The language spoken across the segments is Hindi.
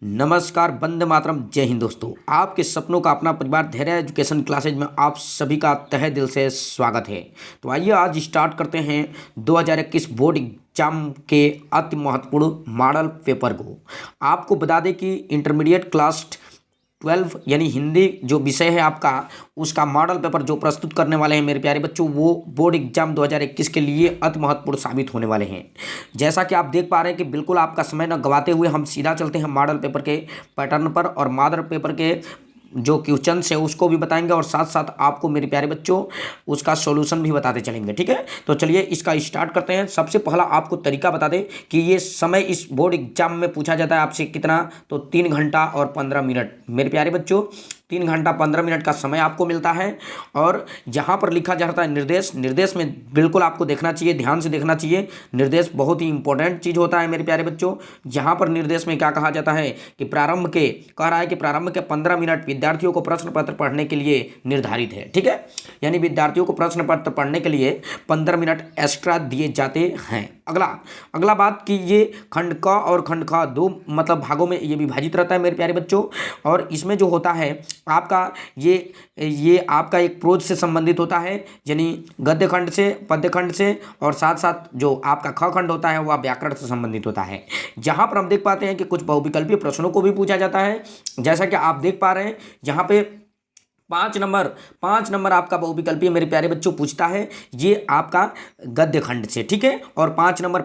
नमस्कार, वंदे मातरम, जय हिंद दोस्तों। आपके सपनों का अपना परिवार धैर्य एजुकेशन क्लासेज में आप सभी का तहे दिल से स्वागत है। तो आइए आज स्टार्ट करते हैं 2021 बोर्ड एग्जाम के अति महत्वपूर्ण मॉडल पेपर को। आपको बता दें कि इंटरमीडिएट क्लास 12 यानी हिंदी जो विषय है आपका, उसका मॉडल पेपर जो प्रस्तुत करने वाले हैं मेरे प्यारे बच्चों, वो बोर्ड एग्जाम 2021 के लिए अति महत्वपूर्ण साबित होने वाले हैं। जैसा कि आप देख पा रहे हैं कि बिल्कुल आपका समय न गवाते हुए हम सीधा चलते हैं मॉडल पेपर के पैटर्न पर, और मॉडल पेपर के जो क्वेश्चन है उसको भी बताएंगे और साथ साथ आपको मेरे प्यारे बच्चों उसका सॉल्यूशन भी बताते चलेंगे। ठीक है, तो चलिए इसका स्टार्ट करते हैं। सबसे पहला आपको तरीका बता दें कि ये समय इस बोर्ड एग्जाम में पूछा जाता है आपसे कितना, तो 3 घंटा और 15 मिनट मेरे प्यारे बच्चों, 3 घंटा 15 मिनट का समय आपको मिलता है। और जहाँ पर लिखा जाता है निर्देश, निर्देश में बिल्कुल आपको देखना चाहिए, ध्यान से देखना चाहिए। निर्देश बहुत ही इंपॉर्टेंट चीज़ होता है मेरे प्यारे बच्चों। जहाँ पर निर्देश में क्या कहा जाता है कि कह रहा है कि प्रारंभ के 15 मिनट विद्यार्थियों को प्रश्न पत्र पढ़ने के लिए निर्धारित है। ठीक है, यानी विद्यार्थियों को प्रश्न पत्र पढ़ने के लिए 15 मिनट एक्स्ट्रा दिए जाते हैं। अगला बात कि ये खंड क और खंड ख दो मतलब भागों में ये विभाजित रहता है मेरे प्यारे बच्चों। और इसमें जो होता है आपका ये आपका एक प्रोज से संबंधित होता है, यानी गद्य खंड से, पद्य खंड से, और साथ साथ जो आपका ख खंड होता है वह व्याकरण से संबंधित होता है। जहाँ पर हम देख पाते हैं कि कुछ बहुविकल्पीय प्रश्नों को भी पूछा जाता है, जैसा कि आप देख पा रहे हैं यहाँ पे 5 नंबर आपका बहुविकल्पीय मेरे प्यारे बच्चों पूछता है, ये आपका गद्य खंड से। ठीक है, और 5 नंबर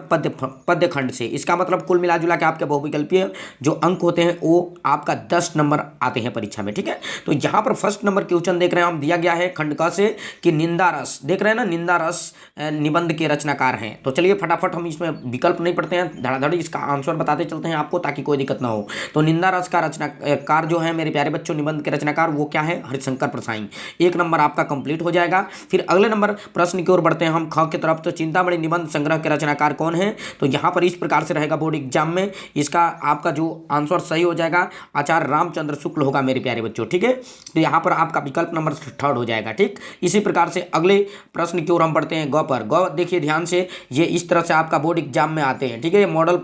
पद्य खंड से। इसका मतलब कुल मिला जुला के आपके बहुविकल्पीय जो अंक होते हैं वो आपका 10 नंबर आते हैं परीक्षा में। ठीक है, तो यहाँ पर फर्स्ट नंबर क्वेश्चन देख रहे हैं हम, दिया गया है खंड क से कि निंदा रस, देख रहे हैं ना, निंदा रस निबंध के रचनाकार हैं। तो चलिए फटाफट हम इसमें विकल्प नहीं पढ़ते हैं, धड़ाधड़ इसका आंसर बताते चलते हैं आपको ताकि कोई दिक्कत ना हो। तो निंदा रस का रचनाकार जो है मेरे प्यारे बच्चों, निबंध के रचनाकार, वो क्या है, हरिशंकर परसाई। 1 नंबर आपका कंप्लीट हो जाएगा। फिर अगले नंबर प्रश्न की ओर बढ़ते हैं हम, ख की तरफ। तो चिंतामणि निबंध संग्रह के रचनाकार कौन है, तो यहाँ पर इस प्रकार से रहेगा बोर्ड एग्जाम में, इसका आपका जो आंसर सही हो जाएगा आचार्य रामचंद्र शुक्ल होगा मेरे प्यारे बच्चों। ठीक है, तो यहाँ पर आपका विकल्प नंबर 3 हो जाएगा। ठीक, इसी प्रकार से अगले प्रश्न की ओर हम बढ़ते हैं, ग पर। ग देखिए ध्यान से, ये इस तरह से आपका बोर्ड एग्जाम में आते हैं। ठीक है, ये मॉडल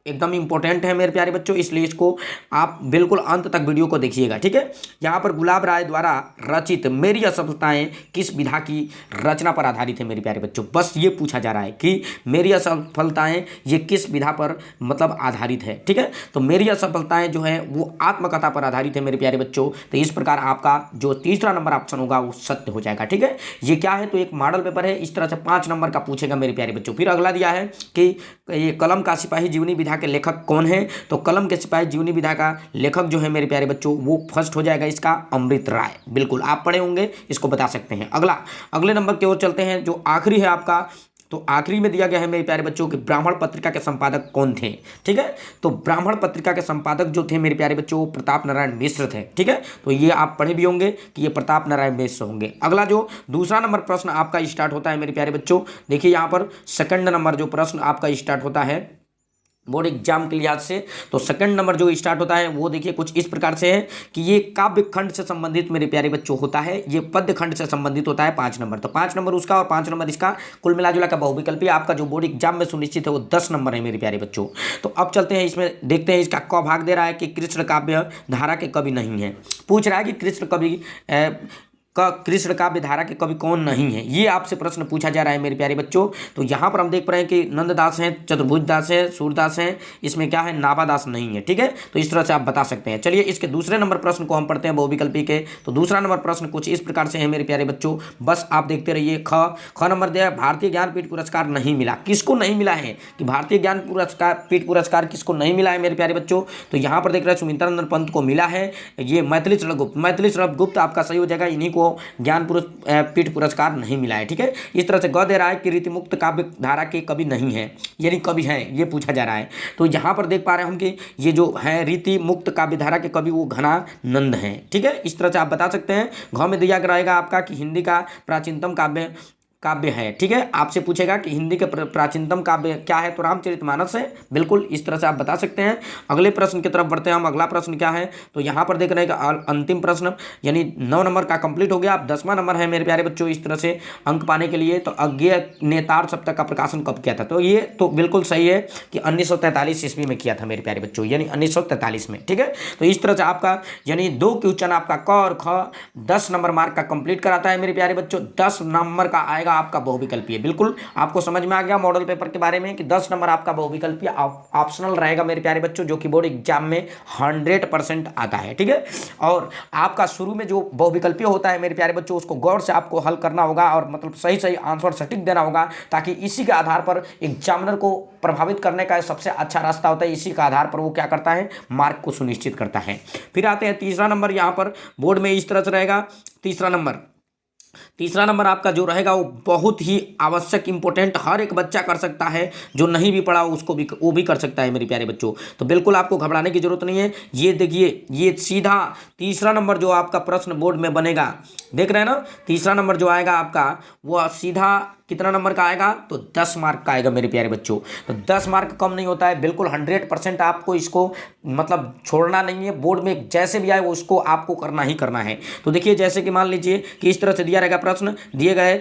एकदम इंपॉर्टेंट है मेरे प्यारे बच्चों, इसलिए इसको आप बिल्कुल अंत तक वीडियो को देखिएगा। ठीक है, यहाँ पर गुलाब राय द्वारा रचित मेरी असफलताएं किस विधा की रचना पर आधारित है मेरे प्यारे बच्चों। बस ये पूछा जा रहा है कि मेरी असफलताएं ये किस विधा पर मतलब आधारित है। ठीक है, तो मेरी असफलताएं जो है वो आत्मकथा पर आधारित है मेरे प्यारे बच्चों। तो इस प्रकार आपका जो तीसरा नंबर ऑप्शन होगा वो सत्य हो जाएगा। ठीक है, ये क्या है, तो एक मॉडल पेपर है, इस तरह से 5 नंबर का पूछेगा मेरे प्यारे बच्चों। फिर अगला दिया है कि ये कलम का सिपाही जीवनी विधा के लेखक कौन है, तो कलम के सिपाही जीवनी विधा का लेखक जो है मेरे प्यारे बच्चों वो फर्स्ट हो जाएगा इसका अमृत राय। बिल्कुल आप पढ़े होंगे, इसको बता सकते हैं। अगले नंबर की ओर चलते हैं, जो आखिरी है आपका, तो आखिरी में दिया गया है मेरे प्यारे बच्चों कि ब्राह्मण पत्रिका के संपादक कौन थे। ठीक है, तो ब्राह्मण पत्रिका के संपादक जो थे मेरे प्यारे बच्चों प्रताप नारायण मिश्र थे। ठीक है, तो ये आप पढ़े भी होंगे कि ये प्रताप नारायण मिश्र होंगे। अगला जो दूसरा नंबर प्रश्न आपका स्टार्ट होता है मेरे प्यारे बच्चों, देखिए यहाँ पर सेकंड नंबर जो प्रश्न आपका स्टार्ट होता है बोर्ड एग्जाम के लिहाज से, तो सेकंड नंबर जो स्टार्ट होता है वो देखिए कुछ इस प्रकार से है कि ये काव्य खंड से संबंधित मेरे प्यारे बच्चों होता है, ये पद्य खंड से संबंधित होता है। 5 नंबर, तो 5 नंबर उसका और 5 नंबर इसका, कुल मिलाजुला का बहुविकल्पी आपका जो बोर्ड एग्जाम में सुनिश्चित है वो 10 नंबर है मेरे प्यारे बच्चों। तो अब चलते हैं इसमें, देखते हैं इसका क भाग दे रहा है कि कृष्ण काव्य धारा के कवि नहीं है। पूछ रहा है कि कृष्ण काव्य धारा के कवि कौन नहीं है, ये आपसे प्रश्न पूछा जा रहा है मेरे प्यारे बच्चों। तो यहाँ पर हम देख पा रहे हैं कि नंददास हैं, चतुर्भुज दास है, सूरदास हैं, इसमें क्या है, नाभादास नहीं है। ठीक है, तो इस तरह से आप बता सकते हैं। चलिए इसके दूसरे नंबर प्रश्न को हम पढ़ते हैं बहुविकल्पी के। तो दूसरा नंबर प्रश्न कुछ इस प्रकार से है मेरे प्यारे बच्चों, बस आप देखते रहिए। ख नंबर दिया, भारतीय ज्ञानपीठ पुरस्कार नहीं मिला, किसको नहीं मिला है कि भारतीय ज्ञानपीठ पुरस्कार किसको नहीं मिला है मेरे प्यारे बच्चों। तो यहाँ पर देख रहे हैं सुमित्रा नंदन पंत को मिला है, ये मैथिली शरण गुप्त आपका सही हो जाएगा, इन्हीं को ज्ञानपीठ पुरस्कार नहीं मिला है। ठीक है, इस तरह से ग दे रहा है कि रीतिमुक्त काव्य धारा के कवि नहीं है, यानी कवि हैं, ये पूछा जा रहा है। तो यहाँ पर देख पा रहे हैं हम कि ये जो है रीति मुक्त काव्य धारा के कवि वो घनानंद हैं। ठीक है, इस तरह से आप बता सकते हैं। घ में दिया रहेगा आपका कि हिंदी का प्राचीनतम काव्य काव्य है, ठीक है। आपसे पूछेगा कि हिंदी के प्राचीनतम काव्य क्या है, तो रामचरितमानस है, बिल्कुल इस तरह से आप बता सकते हैं। अगले प्रश्न की तरफ बढ़ते हैं हम। अगला प्रश्न क्या है, तो यहाँ पर देख रहे हैं कि अंतिम प्रश्न यानी 9 नंबर का कंप्लीट हो गया। अब 10वां नंबर है मेरे प्यारे बच्चों इस तरह से अंक पाने के लिए। तो अज्ञेय नेतार सप्तक का प्रकाशन कब किया था, तो ये तो बिल्कुल सही है कि 1943 ईस्वी में किया था मेरे प्यारे बच्चों, यानी 1943 में, ठीक है। तो इस तरह से आपका यानी 2 क्वेश्चन आपका क और ख 10 नंबर मार्क का कंप्लीट कराता है मेरे प्यारे बच्चों। 10 नंबर का आएगा आपका बहुविकल्पीय। बिल्कुल आपको समझ में आ गया मॉडल पेपर के बारे में कि 10 नंबर आपका बहुविकल्पीय ऑप्शनल रहेगा मेरे प्यारे बच्चों, जो कि बोर्ड एग्जाम में 100% आता है, ठीक है। और आपका शुरू में जो बहुविकल्पीय होता है मेरे प्यारे बच्चों, उसको गौर से आपको हल करना होगा और मतलब सही सही आंसर सटीक देना होगा, ताकि इसी के आधार पर एग्जामिनर को प्रभावित करने का सबसे अच्छा रास्ता होता है। इसी के आधार पर वो क्या करता है, मार्क को सुनिश्चित करता है। फिर आते हैं तीसरा नंबर। यहाँ पर बोर्ड में इस तरह से रहेगा तीसरा नंबर आपका जो रहेगा वो बहुत ही आवश्यक इंपॉर्टेंट, हर एक बच्चा कर सकता है, जो नहीं भी पढ़ा उसको भी वो भी कर सकता है मेरे प्यारे बच्चों। तो बिल्कुल आपको घबराने की जरूरत नहीं है। ये देखिए, ये सीधा तीसरा नंबर जो आपका प्रश्न बोर्ड में बनेगा, देख रहे हैं ना, तीसरा नंबर जो आएगा आपका वो सीधा कितना नंबर का आएगा, तो 10 मार्क का आएगा मेरे प्यारे बच्चों। तो 10 मार्क कम नहीं होता है, बिल्कुल 100% आपको इसको मतलब छोड़ना नहीं है। बोर्ड में जैसे भी आए वो उसको आपको करना ही करना है। तो देखिए, जैसे कि मान लीजिए कि इस तरह से दिया रहेगा प्रश्न, दिए गए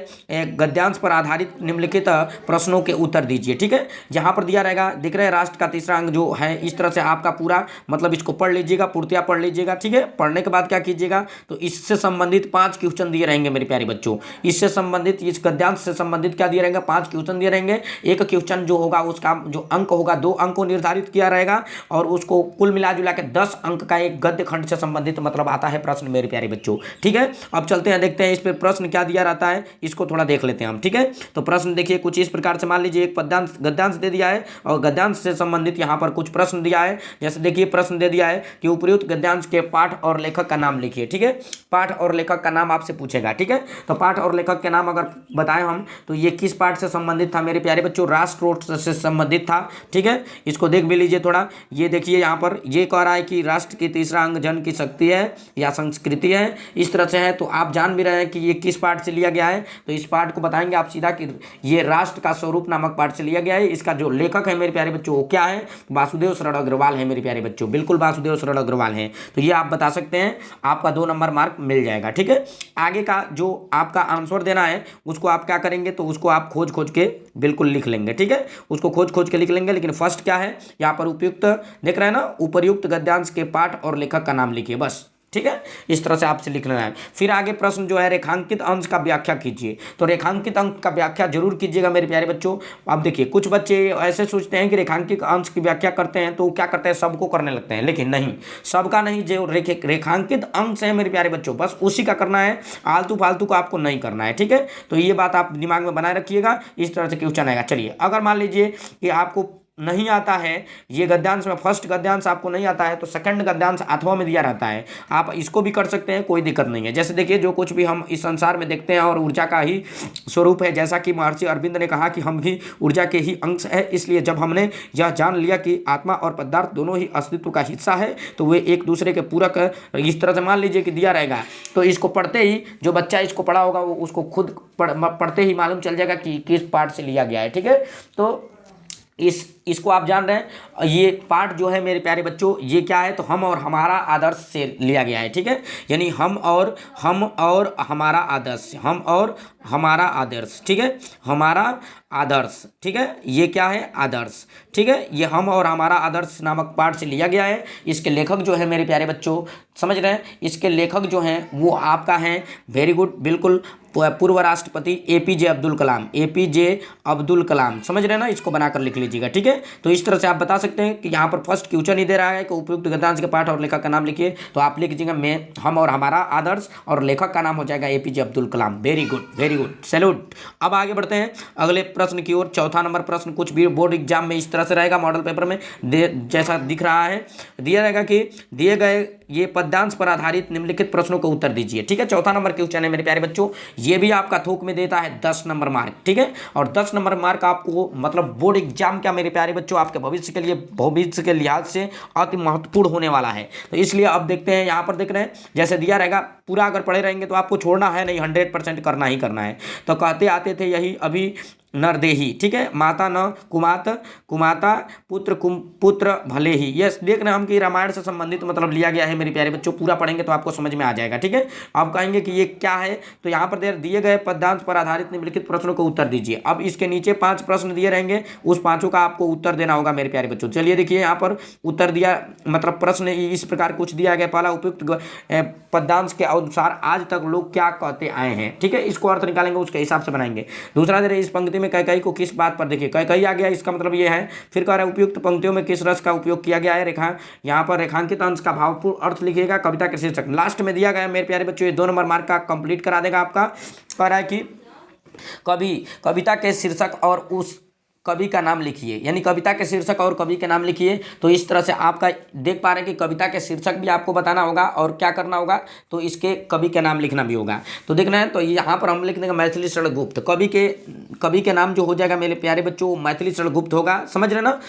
गद्यांश पर आधारित निम्नलिखित प्रश्नों के उत्तर दीजिए, ठीक है। जहां पर दिया रहेगा, दिख रहे हैं राष्ट्र का तीसरा अंग जो है, इस तरह से आपका पूरा मतलब इसको पढ़ लीजिएगा, पूर्तियां पढ़ लीजिएगा, ठीक है। पढ़ने के बाद क्या कीजिएगा, तो इससे संबंधित 5 क्वेश्चन दिए रहेंगे मेरे प्यारे बच्चों। इससे संबंधित, इस गद्यांश से संबंधित क्या दिए रहेंगे, 5 क्वेश्चन दिए रहेंगे। एक क्वेश्चन जो होगा उसका जो अंक होगा 2 अंक को निर्धारित किया रहेगा, और उसको कुल मिला जुला के 10 अंक का एक गद्य खंड से संबंधित मतलब आता है प्रश्न मेरे प्यारे बच्चों, ठीक है। अब चलते हैं, देखते हैं इस पर प्रश्न क्या दिया रहता है, इसको थोड़ा देख लेते हैं हम, ठीक है। तो प्रश्न देखिए कुछ इस प्रकार से, मान लीजिए एक पद्यांश गद्यांश दे दिया है और गद्यांश से संबंधित यहाँ पर कुछ प्रश्न दिया है। जैसे देखिए प्रश्न दे दिया है कि उपयुक्त गद्यांश के पाठ और लेखक का नाम लिखिए, ठीक है। पाठ और लेखक का नाम आपसे पूछेगा, ठीक है। तो पाठ और लेखक के नाम अगर बताएं हम, तो ये किस पाठ से संबंधित था मेरे प्यारे बच्चों, राष्ट्र से संबंधित था, ठीक है। इसको देख भी लीजिए थोड़ा। ये देखिए यहाँ पर ये कह रहा है कि राष्ट्र की तीसरा अंग जन की शक्ति है या संस्कृति है, इस तरह से है। तो आप जान भी रहे हैं कि ये किस पाठ से लिया गया है, तो इस पाठ को बताएंगे आप सीधा कि ये राष्ट्र का स्वरूप नामक पाठ से लिया गया है। इसका जो लेखक है मेरे प्यारे बच्चों वो क्या है, वासुदेव शरण अग्रवाल है मेरे प्यारे बच्चों, बिल्कुल वासुदेव शरण अग्रवाल है। तो ये आप बता सकते हैं, आपका 2 नंबर मार्क मिल जाएगा, ठीक है। आगे का जो आपका आंसर देना है उसको आप क्या करेंगे, तो उसको आप खोज के बिल्कुल लिख लेंगे, ठीक है। उसको खोज के लिख लेंगे। लेकिन फर्स्ट क्या है यहाँ पर, उपयुक्त देख रहे हैं ना, उपर्युक्त गद्यांश के पाठ और लेखक का नाम लिखिए बस, ठीक है। इस तरह से आपसे लिखना है। फिर आगे प्रश्न जो है, रेखांकित अंश का व्याख्या कीजिए। तो रेखांकित अंक का व्याख्या जरूर कीजिएगा मेरे प्यारे बच्चों। अब देखिए कुछ बच्चे ऐसे सोचते हैं कि रेखांकित अंश की व्याख्या करते हैं तो क्या करते हैं, सबको करने लगते हैं, लेकिन नहीं, सबका नहीं। जो रेखांकित अंश है मेरे प्यारे बच्चों, बस उसी का करना है, आलतू फालतू को आपको नहीं करना है, ठीक है। तो ये बात आप दिमाग में बनाए रखिएगा, इस तरह से क्वेश्चन आएगा। चलिए, अगर मान लीजिए कि आपको नहीं आता है ये गद्यांश में, फर्स्ट गद्यांश आपको नहीं आता है, तो सेकंड गद्यांश अथवा में दिया रहता है, आप इसको भी कर सकते हैं, कोई दिक्कत नहीं है। जैसे देखिए, जो कुछ भी हम इस संसार में देखते हैं और ऊर्जा का ही स्वरूप है, जैसा कि महर्षि अरविंद ने कहा कि हम भी ऊर्जा के ही अंश है। इसलिए जब हमने यह जान लिया कि आत्मा और पदार्थ दोनों ही अस्तित्व का हिस्सा है, तो वे एक दूसरे के पूरक, इस तरह से मान लीजिए कि दिया रहेगा, तो इसको पढ़ते ही जो बच्चा इसको पढ़ा होगा वो उसको खुद पढ़ते ही मालूम चल जाएगा कि किस पाठ से लिया गया है, ठीक है। तो इसको आप जान रहे हैं, ये पाठ जो है मेरे प्यारे बच्चों, ये क्या है, तो हम और हमारा आदर्श से लिया गया है, ठीक है। यानी हम और हमारा आदर्श, हम और हमारा आदर्श, ठीक है, हमारा आदर्श, ठीक है। ये क्या है, आदर्श, ठीक है। ये हम और हमारा आदर्श नामक पाठ से लिया गया है। इसके लेखक जो है मेरे प्यारे बच्चों, समझ रहे हैं, इसके लेखक जो हैं वो आपका हैं, वेरी गुड, बिल्कुल, पूर्व राष्ट्रपति एपीजे अब्दुल कलाम, एपीजे अब्दुल कलाम, समझ रहे हैं ना, इसको बनाकर लिख लीजिएगा, ठीक है। तो इस तरह से आप बता सकते हैं कि यहाँ पर फर्स्ट क्वेश्चन ही दे रहा है कि उपयुक्त गद्यांश के पाठ और लेखक का नाम लिखिए, तो आप लिख दीजिएगा मैं, हम और हमारा आदर्श, और लेखक का नाम हो जाएगा APJ Abdul Kalam. Very good, salute. अब आगे बढ़ते हैं अगले प्रश्न की ओर। चौथा नंबर प्रश्न कुछ भी बोर्ड एग्जाम में इस तरह से रहेगा, मॉडल पेपर में जैसा दिख रहा है, दिया रहेगा कि दिए गए ये पद्यांश पर आधारित निम्नलिखित प्रश्नों का उत्तर दीजिए। ठीक है, चौथा नंबर क्वेश्चन है मेरे प्यारे बच्चों, ये भी आपका थोक में देता है 10 नंबर मार्क। ठीक है, और 10 नंबर मार्क आपको मतलब बोर्ड एग्जाम क्या मेरे प्यारे बच्चों आपके भविष्य के लिहाज से अति महत्वपूर्ण होने वाला है। तो इसलिए अब देखते हैं, यहाँ पर देख रहे हैं जैसे दिया रहेगा, पूरा अगर पढ़े रहेंगे तो आपको छोड़ना है नहीं, 100% करना ही करना है। तो कहते आते थे यही अभी नरदेही। ठीक है, माता न कुमाता पुत्र भले ही। यस, देख रहे हैं हम कि रामायण से संबंधित मतलब लिया गया है मेरे प्यारे बच्चों, पूरा पढ़ेंगे तो आपको समझ में आ जाएगा। ठीक है, अब कहेंगे कि ये क्या है, तो यहाँ पर दिए गए पद्यांश पर आधारित निम्नलिखित प्रश्नों को उत्तर दीजिए। अब इसके नीचे 5 प्रश्न दिए रहेंगे, उस 5 का आपको उत्तर देना होगा मेरे प्यारे बच्चों। चलिए देखिए, यहाँ पर उत्तर दिया मतलब प्रश्न इस प्रकार कुछ दिया गया। पहला, उपयुक्त पद्यांश के अनुसार आज तक लोग क्या कहते आए हैं। ठीक है, इसको अर्थ निकालेंगे, उसके हिसाब से बनाएंगे। दूसरा दे रहे इस पंक्ति में कैकेयी को किस बात पर, देखिए कैकेयी आ गया, इसका मतलब ये है। फिर कह रहा है उपयुक्त पंक्तियों में किस रस का उपयोग किया गया है, यहाँ पर रेखांकित अंश का भावपूर्ण अर्थ लिखिएगा। कविता के शीर्षक लास्ट में दिया गया मेरे प्यारे बच्चों, ये 2 नंबर मार्क का कंप्लीट करा देगा आपका। कह रहा है कि कविता के शीर्षक और उस कवि का नाम लिखिए, यानी कविता के शीर्षक और कवि के नाम लिखिए। तो इस तरह से आपका देख पा रहे हैं कि कविता के शीर्षक भी आपको बताना होगा और क्या करना होगा, तो इसके कवि के नाम लिखना भी होगा। तो देखना है, तो यहाँ पर हम लिख देंगे मैथिली शरण गुप्त। कवि के नाम जो हो जाएगा मेरे प्यारे बच्चों मैथिली शरण गुप्त होगा, समझ रहे ना,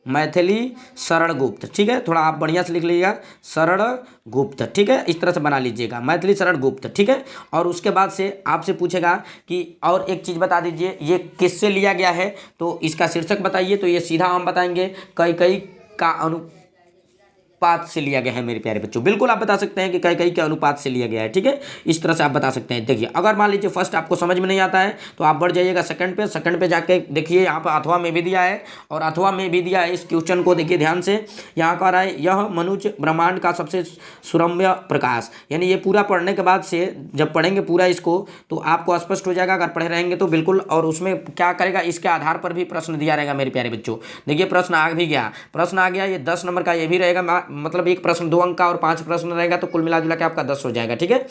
मैथिली शरण गुप्त। ठीक है, थोड़ा आप बढ़िया से लिख लीजिएगा, शरण गुप्त। ठीक है, इस तरह से बना लीजिएगा, मैथिली शरण गुप्त। ठीक है, और उसके बाद से आपसे पूछेगा कि और एक चीज़ बता दीजिए ये किससे लिया गया है, तो इसका शीर्षक बताइए। तो ये सीधा हम बताएंगे कैकेयी का अनुपात से लिया गया है मेरे प्यारे बच्चों। बिल्कुल आप बता सकते हैं कि कैकेयी के अनुपात से लिया गया है। ठीक है, इस तरह से आप बता सकते हैं। देखिए, अगर मान लीजिए फर्स्ट आपको समझ में नहीं आता है तो आप बढ़ जाइएगा सेकंड पे जाके देखिए, यहाँ पर अथवा में भी दिया है और अथवा में भी दिया है। इस क्वेश्चन को देखिए ध्यान से, यहाँ कह रहा है यह मनुष्य ब्रह्मांड का सबसे सुरम्य प्रकाश। यानी ये पूरा पढ़ने के बाद से जब पढ़ेंगे पूरा इसको तो आपको स्पष्ट हो जाएगा, अगर पढ़े रहेंगे तो बिल्कुल। और उसमें क्या करेगा, इसके आधार पर भी प्रश्न दिया रहेगा मेरे प्यारे बच्चों। देखिए प्रश्न आ गया, ये 10 नंबर का ये भी रहेगा, मतलब एक प्रश्न 2 अंक का और 5 प्रश्न रहेगा, तो कुल मिला जुला के आपका 10 हो जाएगा। ठीक है,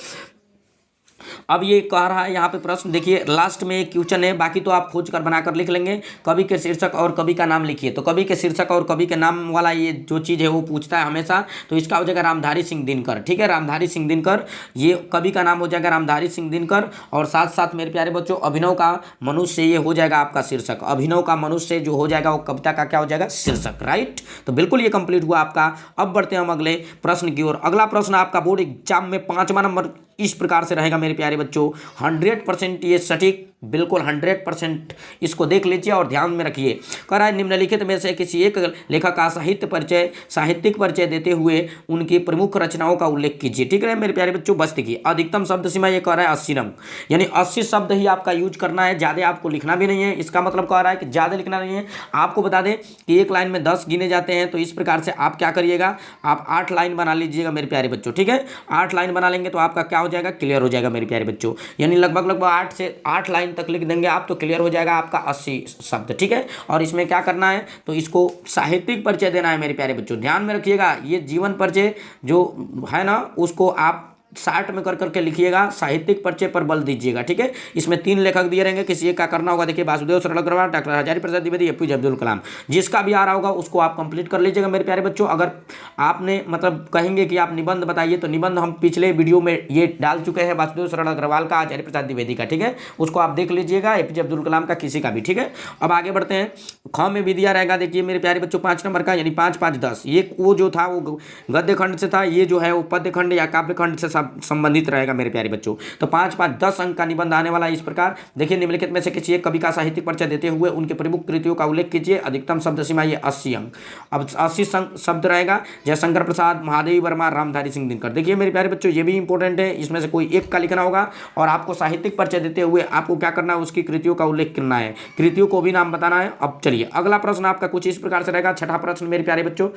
अब ये कह रहा है यहाँ पे प्रश्न देखिए, लास्ट में एक क्वेश्चन है, बाकी तो आप खोज कर बनाकर लिख लेंगे। कवि के शीर्षक और कवि का नाम लिखिए। तो कवि के शीर्षक और कवि के नाम वाला ये जो चीज़ है वो पूछता है हमेशा, तो इसका हो जाएगा रामधारी सिंह दिनकर। ठीक है, रामधारी सिंह दिनकर, ये कवि का नाम हो जाएगा रामधारी सिंह दिनकर। और साथ साथ मेरे प्यारे बच्चों अभिनव का मनुष्य ये हो जाएगा आपका शीर्षक। अभिनव का मनुष्य जो हो जाएगा वो कविता का क्या हो जाएगा, शीर्षक। राइट, तो बिल्कुल ये कंप्लीट हुआ आपका। अब बढ़ते हैं हम अगले प्रश्न की ओर। अगला प्रश्न आपका बोर्ड एग्जाम में 5वां नंबर इस प्रकार से रहेगा मेरे प्यारे बच्चों, 100% ये सटीक, बिल्कुल 100% इसको देख लीजिए और ध्यान में रखिए। कह रहा है निम्नलिखित में से किसी एक लेखक का साहित्यिक परिचय देते हुए उनकी प्रमुख रचनाओं का उल्लेख कीजिए। ठीक है मेरे प्यारे बच्चों, बस देखिए अधिकतम शब्द सीमा ये कह रहा है 80 अंक, यानी 80 शब्द ही आपका यूज करना है, ज़्यादा आपको लिखना भी नहीं है। इसका मतलब कह रहा है कि ज़्यादा लिखना नहीं है। आपको बता दें कि एक लाइन में 10 गिने जाते हैं, तो इस प्रकार से आप क्या करिएगा, आप 8 लाइन बना लीजिएगा मेरे प्यारे बच्चों। ठीक है, 8 लाइन बना लेंगे तो आपका क्या हो जाएगा, क्लियर हो जाएगा मेरे प्यारे बच्चों। यानी लगभग 8 लाइन तक लिख देंगे आप तो क्लियर हो जाएगा आपका 80 शब्द। ठीक है, और इसमें क्या करना है, तो इसको साहित्यिक परिचय देना है मेरे प्यारे बच्चों। ध्यान में रखिएगा, ये जीवन परिचय जो है ना उसको आप 60 में कर करके लिखिएगा, साहित्यिक परिचय पर बल दीजिएगा। ठीक है, इसमें 3 लेखक दिए रहेंगे, किसी एक का करना होगा। देखिए वासुदेव सरल अग्रवाल, डॉक्टर हजारी प्रसाद द्विवेदी, एपीजे अब्दुल कलाम, जिसका भी आ रहा होगा उसको आप कंप्लीट कर लीजिएगा मेरे प्यारे बच्चों। अगर आपने मतलब कहेंगे कि आप निबंध बताइए, तो निबंध हम पिछले वीडियो में ये डाल चुके हैं, वासुदेव सरल अग्रवाल का, हजारी प्रसाद द्विवेदी का। ठीक है, उसको आप देख लीजिएगा, एपीजे अब्दुल कलाम का, किसी का भी। ठीक है, अब आगे बढ़ते हैं। ख में भी दिया रहेगा, देखिए मेरे प्यारे बच्चों 5 नंबर का, यानी 5 5 10, ये वो जो था वो गद्य खंड से था, ये जो है वो पद्य खंड या काव्य खंड से संबंधित रहेगा मेरे प्यारे बच्चों। तो 5 5 10 अंक का निबंध आने वाला है इस प्रकार। देखिए निम्नलिखित में से किसी एक कवि का साहित्यिक परिचय देते हुए उनके प्रमुख कृतियों का उल्लेख कीजिए। अधिकतम शब्द सीमा ये 80 अंक। अब 80 शब्द रहेगा, जयशंकर प्रसाद, महादेवी वर्मा, रामधारी सिंह दिनकर। देखिए मेरे प्यारे बच्चों ये भी इंपॉर्टेंट है, इसमें से कोई एक का लिखना होगा और आपको साहित्यिक परिचय देते हुए आपको क्या करना है, उसकी कृतियों का उल्लेख करना है, कृतियों को भी नाम बताना है। अब चलिए अगला प्रश्न आपका कुछ इस प्रकार से रहेगा, छठा प्रश्न मेरे प्यारे बच्चों।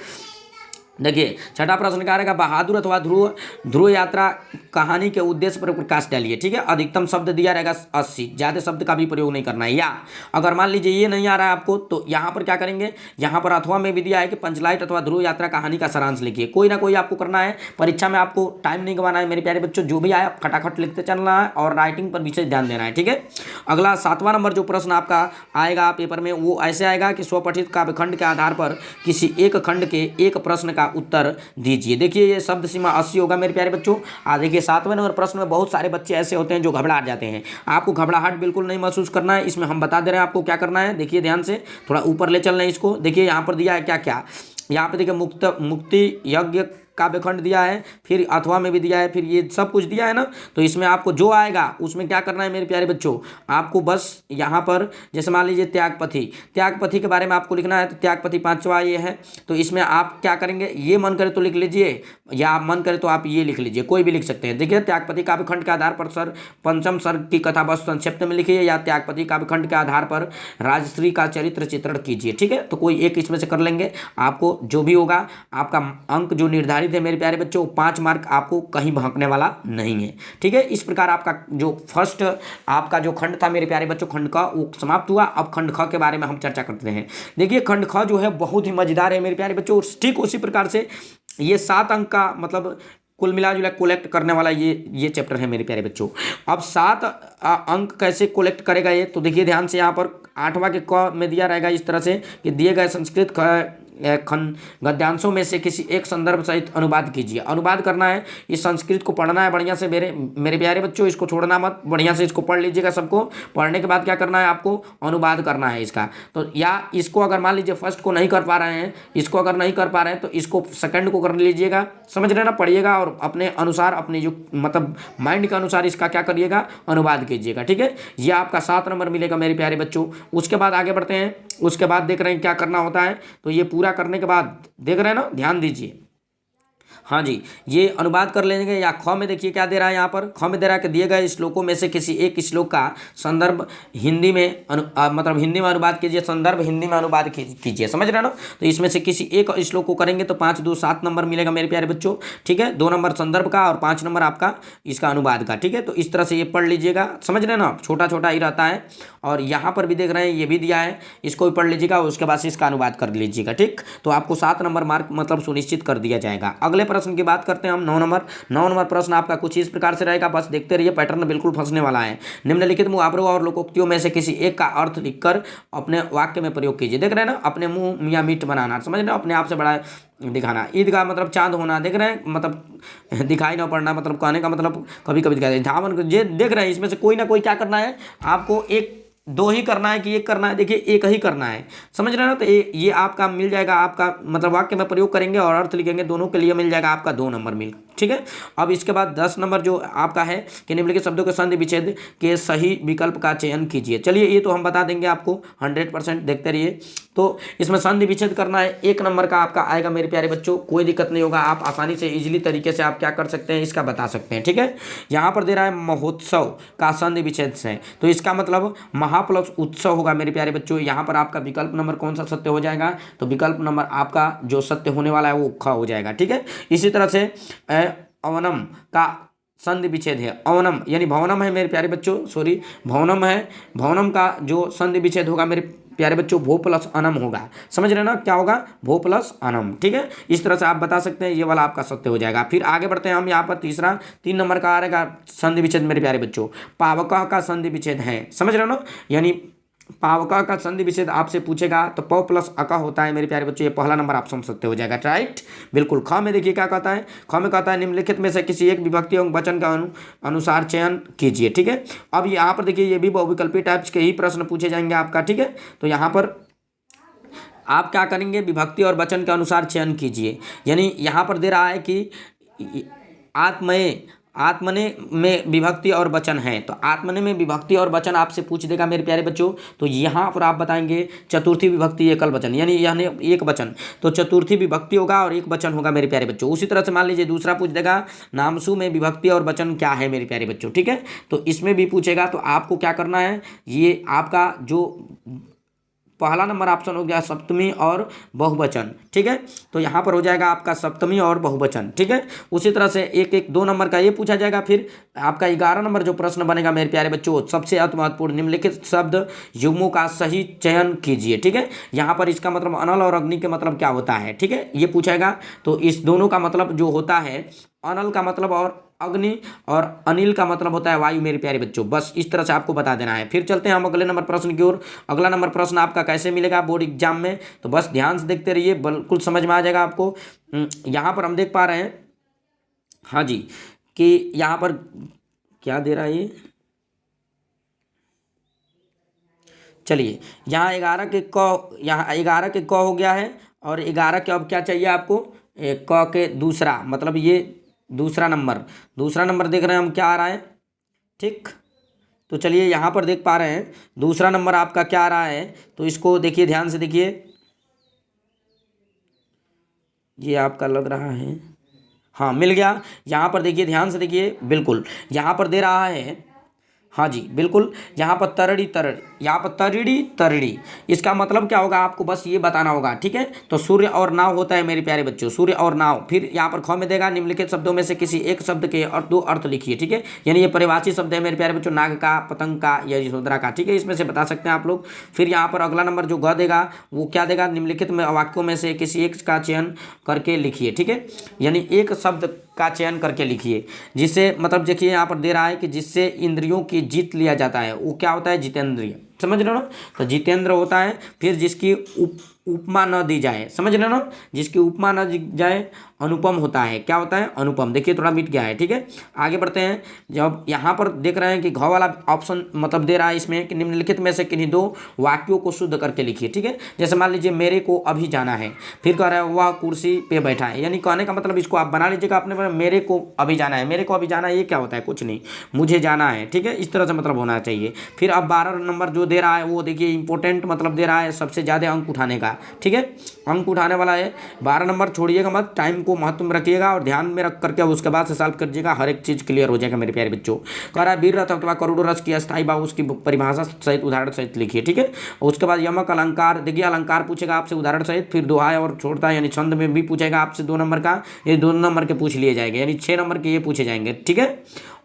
देखिए छठा प्रश्न क्या रहेगा, बहादुर अथवा ध्रुव यात्रा कहानी के उद्देश्य पर प्रकाश डालिए। ठीक है, अधिकतम शब्द दिया रहेगा 80, ज़्यादा शब्द का भी प्रयोग नहीं करना है। या अगर मान लीजिए ये नहीं आ रहा है आपको, तो यहाँ पर क्या करेंगे, यहाँ पर अथवा में भी दिया है कि पंचलाइट अथवा ध्रुव यात्रा कहानी का सारांश लिखिए। कोई ना कोई आपको करना है, परीक्षा में आपको टाइम नहीं गंवाना है मेरे प्यारे बच्चों, जो भी आया फटाफट लिखते चलना है और राइटिंग पर विशेष ध्यान देना है। ठीक है, अगला 7वां नंबर जो प्रश्न आपका आएगा पेपर में वो ऐसे आएगा कि स्वपठित काव्यखंड के आधार पर किसी एक खंड के एक प्रश्न का का उत्तर दीजिए। देखिए ये शब्द सीमा 80 होगा मेरे प्यारे बच्चों। देखिए 7वें नंबर प्रश्न में बहुत सारे बच्चे ऐसे होते हैं जो घबरा जाते हैं। आपको घबराहट बिल्कुल नहीं महसूस करना है, इसमें हम बता दे रहे हैं आपको क्या करना है। देखिए ध्यान से थोड़ा ऊपर ले चल रहे हैं इसको। देखिए यहाँ पर दिया है क्या क्या, यहाँ पे देखिए मुक्ति यज्ञ काव्यखंड दिया है, फिर अथवा में भी दिया है, फिर ये सब कुछ दिया है ना। तो इसमें आपको जो आएगा उसमें क्या करना है मेरे प्यारे बच्चों, आपको बस यहाँ पर जैसे मान लीजिए त्यागपथी के बारे में आपको लिखना है। तो त्यागपथी 5वां ये है। तो इसमें आप क्या करेंगे, ये मन करे तो लिख लीजिए या आप मन करे तो आप ये लिख लीजिए, कोई भी लिख सकते हैं। देखिए त्यागपथी काव्यखंड के आधार पर पंचम सर्ग की कथा बस संक्षिप्त में लिखिए, या त्यागपथी काव्यखंड के आधार पर राजश्री का चरित्र चित्रण कीजिए। ठीक है, तो कोई एक इसमें से कर लेंगे। आपको जो भी होगा आपका अंक जो निर्धारित है मेरे प्यारे बच्चों 5 मार्क आपको कहीं भागने वाला नहीं है। ठीक है, इस प्रकार आपका जो फर्स्ट आपका जो खंड था मेरे प्यारे बच्चों खंड का वो समाप्त हुआ। अब खंड ख के बारे में हम चर्चा करते हैं। देखिए खंड ख जो है बहुत ही मजेदार है मेरे प्यारे बच्चों। ठीक उसी प्रकार से ये 7 अंक का मतलब कुल मिला जुला कोलेक्ट करने वाला ये चैप्टर है मेरे प्यारे बच्चों। अब 7 अंक कैसे कोलेक्ट करेगा ये, तो देखिए ध्यान से यहाँ पर 8वां के क में दिया रहेगा इस तरह से कि दिए गए संस्कृत गद्यांशों में से किसी एक संदर्भ सहित अनुवाद कीजिए। अनुवाद करना है, इस संस्कृत को पढ़ना है बढ़िया से मेरे प्यारे बच्चों, इसको छोड़ना मत, बढ़िया से इसको पढ़ लीजिएगा सबको। पढ़ने के बाद क्या करना है आपको, अनुवाद करना है इसका। तो या इसको अगर मान लीजिए फर्स्ट को नहीं कर पा रहे हैं, इसको अगर नहीं कर पा रहे हैं तो इसको सेकंड को कर लीजिएगा। समझ रहे ना, पढ़िएगा और अपने अनुसार अपनी जो मतलब माइंड के अनुसार इसका क्या करिएगा, अनुवाद कीजिएगा। ठीक है, ये आपका 7 नंबर मिलेगा मेरे प्यारे बच्चों। उसके बाद आगे बढ़ते हैं। उसके बाद देख रहे हैं क्या करना होता है। तो ये पूरा करने के बाद देख रहे हैं ना, ध्यान दीजिए। हाँ जी, ये अनुवाद कर लेंगे। या ख में देखिए क्या दे रहा है, यहाँ पर ख में दे रहा है कि दिए गए श्लोकों में से किसी एक श्लोक का संदर्भ हिंदी में मतलब हिंदी में अनुवाद कीजिए, संदर्भ हिंदी में अनुवाद कीजिए। समझ रहे हैं ना। तो इसमें से किसी एक श्लोक को करेंगे तो 5 2 7 नंबर मिलेगा मेरे प्यारे बच्चों। ठीक है, 2 नंबर संदर्भ का और 5 नंबर आपका इसका अनुवाद का। ठीक है, तो इस तरह से ये पढ़ लीजिएगा। समझ रहे हैं ना, छोटा छोटा ही रहता है। और यहाँ पर भी देख रहे हैं ये भी दिया है, इसको भी पढ़ लीजिएगा, उसके बाद से इसका अनुवाद कर लीजिएगा। ठीक, तो आपको 7 नंबर मार्क मतलब सुनिश्चित कर दिया जाएगा। अगले प्रश्न की बात करते हैं हम। 9 नंबर प्रश्न आपका कुछ इस प्रकार से रहेगा, बस देखते रहिए, पैटर्न बिल्कुल फंसने वाला है। निम्नलिखित मुहावरों और लोकोक्तियों में से किसी एक का अर्थ लिखकर अपने वाक्य में प्रयोग कीजिए। देख रहे हैं ना, अपने मुंह मियाँ मीठ बनाना, समझ रहे हैं, अपने आप से बड़ा दिखाना। ईद का मतलब चांद होना, देख रहे हैं, मतलब दिखाई ना पड़ना, मतलब कहने का मतलब कभी कभी दिखाई धावन। ये देख रहे हैं, इसमें से कोई ना कोई क्या करना है आपको, एक 2 ही करना है कि एक करना है। देखिए एक ही करना है, समझ रहे हैं ना। तो ये आपका मिल जाएगा, आपका मतलब वाक्य में प्रयोग करेंगे और अर्थ लिखेंगे, दोनों के लिए मिल जाएगा आपका 2 नंबर मिल। ठीक है, अब इसके बाद 10 नंबर जो आपका है कि निम्नलिखित शब्दों के संधि विच्छेद के सही विकल्प का चयन कीजिए। चलिए ये तो हम बता देंगे आपको 100%, देखते रहिए। तो इसमें संधि विच्छेद करना है, 1 नंबर का आपका आएगा मेरे प्यारे बच्चों। कोई दिक्कत नहीं होगा, आप आसानी से इजीली तरीके से आप क्या कर सकते हैं, इसका बता सकते हैं। ठीक है, यहाँ पर दे रहा है महोत्सव का संधि विच्छेद से, तो इसका मतलब महा प्लस उत्सव होगा मेरे प्यारे बच्चों। यहाँ पर आपका विकल्प नंबर कौन सा सत्य हो जाएगा, तो विकल्प नंबर आपका जो सत्य होने वाला है वो ख हो जाएगा। ठीक है, इसी तरह से अवनम का संधि विच्छेद है, अवनम यानी भवनम है मेरे प्यारे बच्चों, सॉरी भवनम है। भवनम का जो संधि विच्छेद होगा मेरे प्यारे बच्चों भो प्लस अनम होगा। समझ रहे हैं ना, क्या होगा, भो प्लस अनम। ठीक है, इस तरह से आप बता सकते हैं, ये वाला आपका सत्य हो जाएगा। फिर आगे बढ़ते हैं हम। यहाँ पर 3 नंबर का आ रहेगा संधि विच्छेद मेरे प्यारे बच्चों, पावकः का संधि विच्छेद है। समझ रहे हो ना, यानी पावका का संधि विच्छेद आपसे पूछेगा तो प प्लस अका होता है मेरे प्यारे बच्चों। ये पहला नंबर ऑप्शन सत्य हो जाएगा, राइट, बिल्कुल। ख में देखिए क्या कहता है, ख में कहता है निम्नलिखित में से किसी एक विभक्ति एवं वचन का अनुसार चयन कीजिए। ठीक है, अब यहाँ पर देखिए ये भी बहुविकल्पी टाइप्स के ही प्रश्न पूछे जाएंगे आपका। ठीक है, तो यहाँ पर आप क्या करेंगे, विभक्ति और वचन के अनुसार चयन कीजिए। यानी यहाँ पर दे रहा है कि आत्मने में विभक्ति और वचन है, तो आत्मने में विभक्ति और वचन आपसे पूछ देगा मेरे प्यारे बच्चों। तो यहाँ पर आप बताएंगे चतुर्थी विभक्ति एकल वचन, यानी एक वचन, तो चतुर्थी विभक्ति होगा और एक वचन होगा मेरे प्यारे बच्चों। उसी तरह से मान लीजिए दूसरा पूछ देगा नामसू में विभक्ति और वचन क्या है मेरे प्यारे बच्चों। ठीक है, तो इसमें भी पूछेगा, तो आपको क्या करना है, ये आपका जो पहला नंबर ऑप्शन हो गया सप्तमी और बहुवचन। ठीक है, तो यहाँ पर हो जाएगा आपका सप्तमी और बहुवचन। ठीक है, उसी तरह से 2 नंबर का ये पूछा जाएगा। फिर आपका 11 नंबर जो प्रश्न बनेगा मेरे प्यारे बच्चों, सबसे अति महत्वपूर्ण, निम्नलिखित शब्द युग्मों का सही चयन कीजिए। ठीक है, यहाँ पर इसका मतलब अनल और अग्नि के मतलब क्या होता है। ठीक है, ये पूछेगा। तो इस दोनों का मतलब जो होता है, अनल का मतलब और अग्नि और अनिल का मतलब होता है वायु मेरे प्यारे बच्चों। बस इस तरह से आपको बता देना है। फिर चलते हैं हम अगले नंबर प्रश्न की ओर। अगला नंबर प्रश्न आपका कैसे मिलेगा बोर्ड एग्जाम में, तो बस ध्यान से देखते रहिए, बिल्कुल समझ में आ जाएगा आपको। यहाँ पर हम देख पा रहे हैं, हाँ जी, कि यहाँ पर क्या दे रहा है ये, चलिए यहाँ 11 के क, यहाँ 11 के क हो गया है और 11 के अब क्या चाहिए आपको, क के दूसरा, मतलब ये दूसरा नंबर देख रहे हैं हम क्या आ रहा है, ठीक। तो चलिए यहाँ पर देख पा रहे हैं दूसरा नंबर आपका क्या आ रहा है, तो इसको देखिए, ध्यान से देखिए, ये आपका लग रहा है, हाँ मिल गया। यहाँ पर देखिए, ध्यान से देखिए, बिल्कुल यहाँ पर दे रहा है, हाँ जी बिल्कुल, यहाँ पर यहाँ पर तरिड़ी, इसका मतलब क्या होगा आपको बस ये बताना होगा, ठीक है। तो सूर्य और नाव होता है मेरे प्यारे बच्चों, सूर्य और नाव। फिर यहाँ पर ख में देगा निम्नलिखित शब्दों में से किसी एक शब्द के और दो अर्थ लिखिए, ठीक है। यानी ये परिभाषित शब्द है मेरे प्यारे बच्चों, नाग का, पतंग का या यशोधरा का, ठीक है, इसमें से बता सकते हैं आप लोग। फिर यहाँ पर अगला नंबर जो ग देगा वो क्या देगा, निम्नलिखित में वाक्यों में से किसी एक का चयन करके लिखिए, ठीक है। यानी एक शब्द का चयन करके लिखिए, जिससे मतलब देखिए यहाँ पर दे रहा है कि जिससे इंद्रियों की जीत लिया जाता है, वो क्या होता है, जितेंद्रिय, समझ रहे हो ना। तो जितेंद्र होता है। फिर जिसकी उपमा न दी जाए, समझ रहे हो ना, जिसकी उपमा न दी जाए अनुपम होता है, क्या होता है, अनुपम। देखिए थोड़ा मिट गया है, ठीक है। आगे बढ़ते हैं। जब यहाँ पर देख रहे हैं कि घ वाला ऑप्शन मतलब दे रहा है इसमें कि निम्नलिखित में से किन्हीं दो वाक्यों को शुद्ध करके लिखिए, ठीक है। जैसे मान लीजिए मेरे को अभी जाना है, फिर कह रहा है वह कुर्सी पे बैठा है, यानी कहने का मतलब इसको आप बना लीजिएगा अपने, मेरे को अभी जाना है, मेरे को अभी जाना है, ये क्या होता है, कुछ नहीं, मुझे जाना है, ठीक है, इस तरह से मतलब होना चाहिए। फिर अब 12 नंबर जो दे रहा है वो देखिए इंपॉर्टेंट मतलब दे रहा है सबसे ज़्यादा अंक उठाने का, ठीक है, अंक उठाने वाला है। 12 नंबर छोड़िएगा मत, टाइम को महत्व में रखिएगा और ध्यान में रख करके उसके बाद से सॉल्व करिएगा, हर एक चीज़ क्लियर हो जाएगा मेरे प्यारे बच्चों। कह रहा है वीर रथ अथवा करोड़ों रस की अस्थायी बाहु, उसकी परिभाषा सहित उदाहरण सहित लिखिए, ठीक है। उसके बाद यमक अलंकार, देखिए अलंकार पूछेगा आपसे उदाहरण सहित, फिर दोहा और छोड़ता यानी छंद में भी पूछेगा आपसे 2 नंबर का, ये 2 नंबर के पूछ लिए जाएंगे, यानी 6 नंबर के ये पूछे जाएंगे, ठीक है।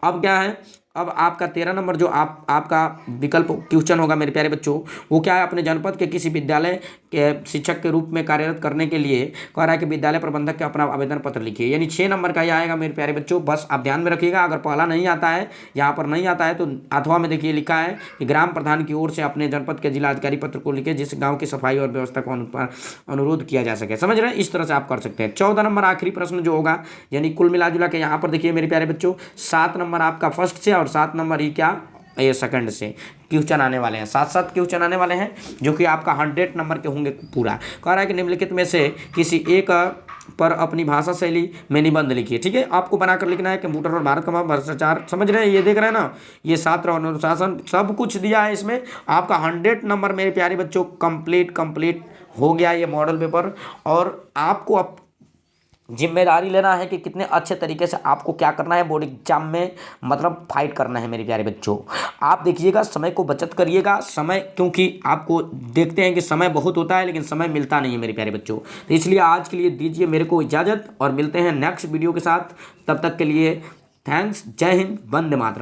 अब क्या है, अब आपका 13 नंबर जो आपका विकल्प क्वेश्चन होगा मेरे प्यारे बच्चों, वो क्या है, अपने जनपद के किसी विद्यालय के शिक्षक के रूप में कार्यरत करने के लिए कह रहा है कि विद्यालय प्रबंधक के अपना आवेदन पत्र लिखिए, यानी 6 नंबर का ये आएगा मेरे प्यारे बच्चों। बस आप ध्यान में रखिएगा, अगर पहला नहीं आता है, यहाँ पर नहीं आता है, तो अथवा में देखिए लिखा है कि ग्राम प्रधान की ओर से अपने जनपद के जिलाधिकारी पत्र को लिखे जिस गाँव की सफाई और व्यवस्था को अनुरोध किया जा सके, समझ रहे हैं, इस तरह से आप कर सकते हैं। 14 नंबर आखिरी प्रश्न जो होगा, यानी कुल मिला जुला के यहाँ पर देखिए मेरे प्यारे बच्चों 7 नंबर आपका फर्स्ट से और 7 नंबर ही क्या ये सेकंड से क्वेश्चन आने वाले हैं, 7 क्वेश्चन आने वाले हैं जो कि आपका 100 नंबर के होंगे पूरा। कह रहा है कि निम्नलिखित में से किसी एक पर अपनी भाषा शैली में निबंध लिखिए, ठीक है। आपको बनाकर लिखना है कंप्यूटर और भारत का भ्रष्टाचार, समझ रहे हैं, ये देख रहे हैं ना, ये छात्र और अनुशासन सब कुछ दिया है इसमें। आपका 100 नंबर मेरे प्यारे बच्चों कंप्लीट हो गया ये मॉडल पेपर। और आपको अब जिम्मेदारी लेना है कि कितने अच्छे तरीके से आपको क्या करना है बोर्ड एग्जाम में, मतलब फाइट करना है मेरे प्यारे बच्चों। आप देखिएगा, समय को बचत करिएगा, समय, क्योंकि आपको देखते हैं कि समय बहुत होता है लेकिन समय मिलता नहीं है मेरे प्यारे बच्चों। तो इसलिए आज के लिए दीजिए मेरे को इजाज़त और मिलते हैं नेक्स्ट वीडियो के साथ। तब तक के लिए थैंक्स, जय हिंद, वंदे मातरम।